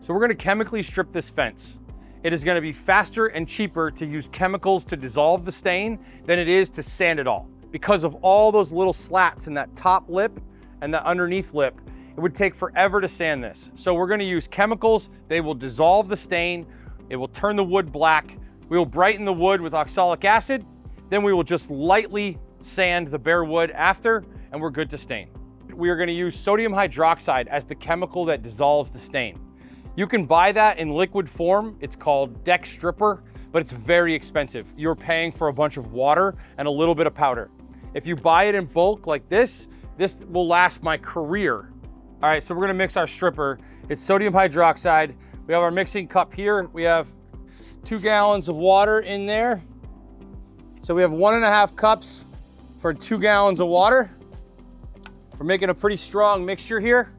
So we're gonna chemically strip this fence. It is gonna be faster and cheaper to use chemicals to dissolve the stain than it is to sand it all. Because of all those little slats in that top lip and the underneath lip, it would take forever to sand this. So we're gonna use chemicals. They will dissolve the stain. It will turn the wood black. We will brighten the wood with oxalic acid. Then we will just lightly sand the bare wood after, and we're good to stain. We are gonna use sodium hydroxide as the chemical that dissolves the stain. You can buy that in liquid form. It's called Deck Stripper, but it's very expensive. You're paying for a bunch of water and a little bit of powder. If you buy it in bulk like this will last my career. All right, so we're gonna mix our stripper. It's sodium hydroxide. We have our mixing cup here. We have 2 gallons of water in there. So we have 1.5 cups for 2 gallons of water. We're making a pretty strong mixture here.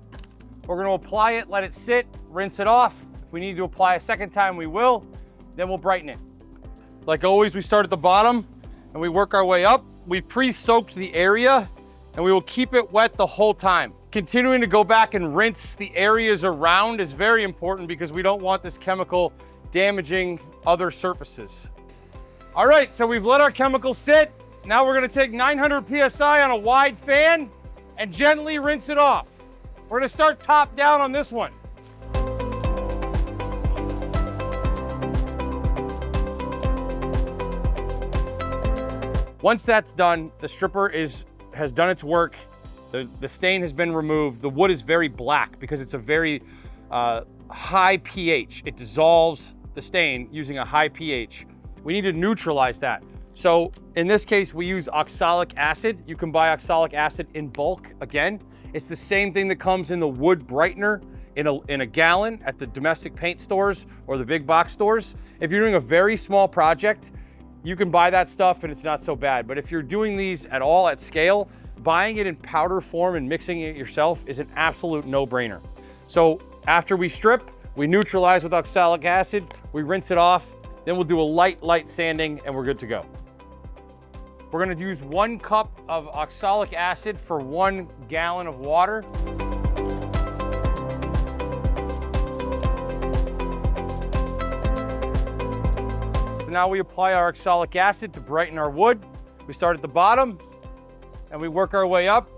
We're gonna apply it, let it sit, rinse it off. If we need to apply a second time, we will. Then we'll brighten it. Like always, we start at the bottom and we work our way up. We've pre-soaked the area and we will keep it wet the whole time. Continuing to go back and rinse the areas around is very important because we don't want this chemical damaging other surfaces. All right, so we've let our chemical sit. Now we're gonna take 900 PSI on a wide fan and gently rinse it off. We're gonna start top down on this one. Once that's done, the stripper has done its work. The stain has been removed. The wood is very black because it's a very high pH. It dissolves the stain using a high pH. We need to neutralize that. So in this case, we use oxalic acid. You can buy oxalic acid in bulk. Again, it's the same thing that comes in the wood brightener in a gallon at the domestic paint stores or the big box stores. If you're doing a very small project, you can buy that stuff and it's not so bad. But if you're doing these at all at scale, buying it in powder form and mixing it yourself is an absolute no-brainer. So after we strip, we neutralize with oxalic acid, we rinse it off, then we'll do a light sanding and we're good to go. We're gonna use 1 cup of oxalic acid for 1 gallon of water. So now we apply our oxalic acid to brighten our wood. We start at the bottom and we work our way up.